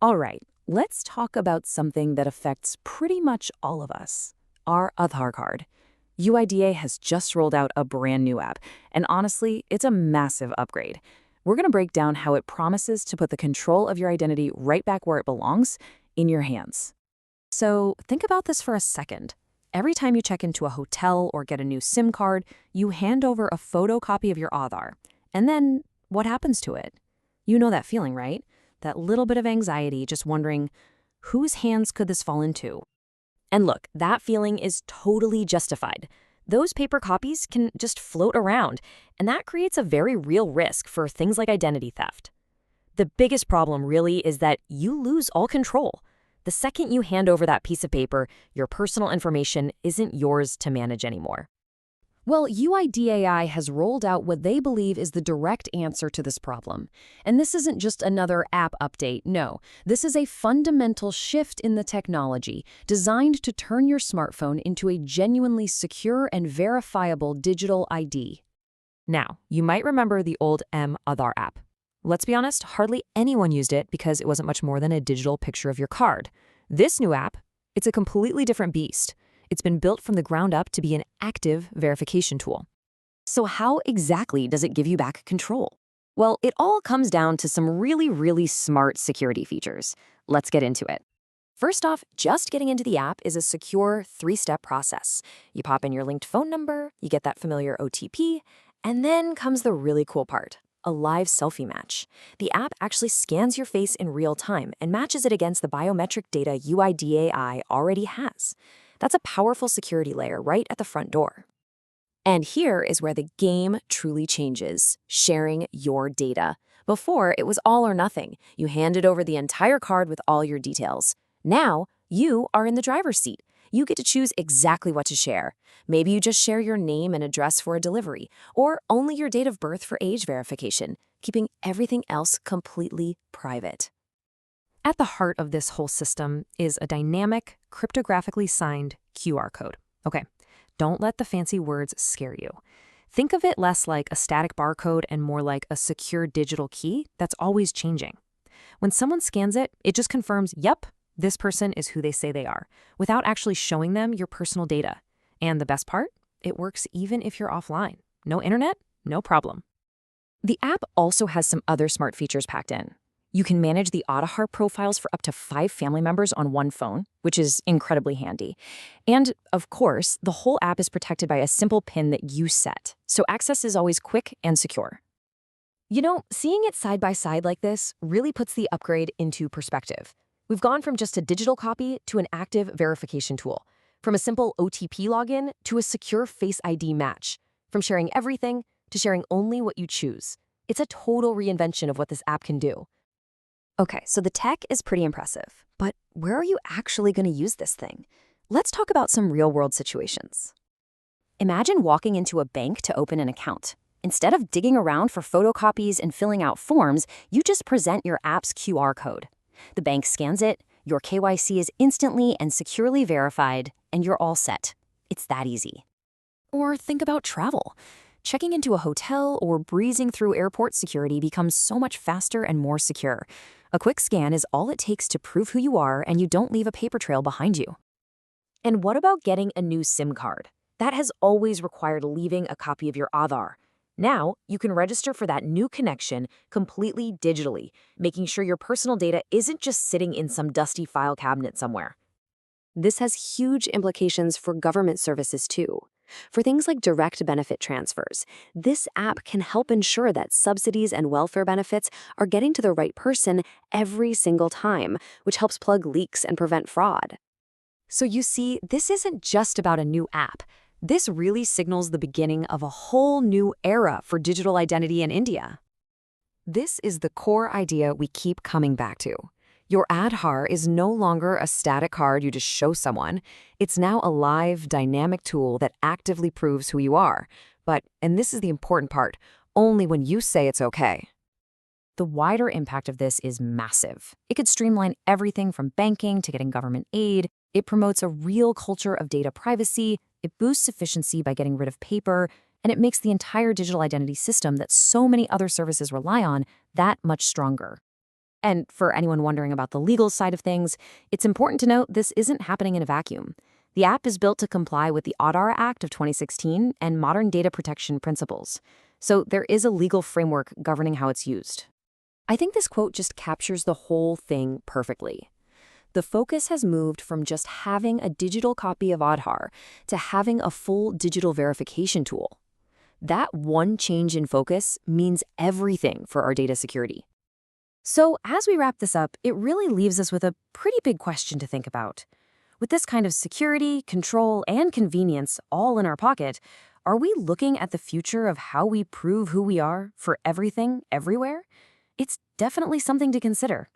All right, let's talk about something that affects pretty much all of us, our Aadhaar card. UIDA has just rolled out a brand new app, and honestly, it's a massive upgrade. We're going to break down how it promises to put the control of your identity right back where it belongs, in your hands. So think about this for a second. Every time you check into a hotel or get a new SIM card, you hand over a photocopy of your Aadhaar. And then what happens to it? You know that feeling, right? That little bit of anxiety, just wondering, whose hands could this fall into? And look, that feeling is totally justified. Those paper copies can just float around, and that creates a very real risk for things like identity theft. The biggest problem really is that you lose all control. The second you hand over that piece of paper, your personal information isn't yours to manage anymore. Well, UIDAI has rolled out what they believe is the direct answer to this problem. And this isn't just another app update, no. This is a fundamental shift in the technology designed to turn your smartphone into a genuinely secure and verifiable digital ID. Now, you might remember the old mAadhaar app. Let's be honest, hardly anyone used it because it wasn't much more than a digital picture of your card. This new app, it's a completely different beast. It's been built from the ground up to be an active verification tool. So how exactly does it give you back control? Well, it all comes down to some really smart security features. Let's get into it. First off, just getting into the app is a secure 3-step process. You pop in your linked phone number, you get that familiar OTP, and then comes the really cool part. A live selfie match. The app actually scans your face in real time and matches it against the biometric data UIDAI already has. That's a powerful security layer right at the front door. And here is where the game truly changes, sharing your data. Before, it was all or nothing. You handed over the entire card with all your details. Now, you are in the driver's seat. You get to choose exactly what to share. Maybe you just share your name and address for a delivery, or only your date of birth for age verification, keeping everything else completely private. At the heart of this whole system is a dynamic, cryptographically signed QR code. Okay, don't let the fancy words scare you. Think of it less like a static barcode and more like a secure digital key that's always changing. When someone scans it, it just confirms, yep, this person is who they say they are, without actually showing them your personal data. And the best part? It works even if you're offline. No internet? No problem. The app also has some other smart features packed in. You can manage the Aadhaar profiles for up to 5 family members on one phone, which is incredibly handy. And, of course, the whole app is protected by a simple PIN that you set, so access is always quick and secure. You know, seeing it side by side like this really puts the upgrade into perspective. We've gone from just a digital copy to an active verification tool, from a simple OTP login to a secure Face ID match, from sharing everything to sharing only what you choose. It's a total reinvention of what this app can do. Okay, so the tech is pretty impressive, but where are you actually going to use this thing? Let's talk about some real-world situations. Imagine walking into a bank to open an account. Instead of digging around for photocopies and filling out forms, you just present your app's QR code. The bank scans it, your KYC is instantly and securely verified, and you're all set. It's that easy. Or think about travel. Checking into a hotel or breezing through airport security becomes so much faster and more secure. A quick scan is all it takes to prove who you are, and you don't leave a paper trail behind you. And what about getting a new SIM card? That has always required leaving a copy of your Aadhaar. Now, you can register for that new connection completely digitally, making sure your personal data isn't just sitting in some dusty file cabinet somewhere. This has huge implications for government services too. For things like direct benefit transfers, this app can help ensure that subsidies and welfare benefits are getting to the right person every single time, which helps plug leaks and prevent fraud. So you see, this isn't just about a new app. This really signals the beginning of a whole new era for digital identity in India. This is the core idea we keep coming back to. Your Aadhaar is no longer a static card you just show someone. It's now a live, dynamic tool that actively proves who you are. But, and this is the important part, only when you say it's okay. The wider impact of this is massive. It could streamline everything from banking to getting government aid. It promotes a real culture of data privacy. It boosts efficiency by getting rid of paper. And it makes the entire digital identity system that so many other services rely on that much stronger. And for anyone wondering about the legal side of things, it's important to note this isn't happening in a vacuum. The app is built to comply with the Aadhaar Act of 2016 and modern data protection principles. So there is a legal framework governing how it's used. I think this quote just captures the whole thing perfectly. The focus has moved from just having a digital copy of Aadhaar to having a full digital verification tool. That one change in focus means everything for our data security. So as we wrap this up, it really leaves us with a pretty big question to think about. With this kind of security, control, and convenience all in our pocket, are we looking at the future of how we prove who we are for everything, everywhere? It's definitely something to consider.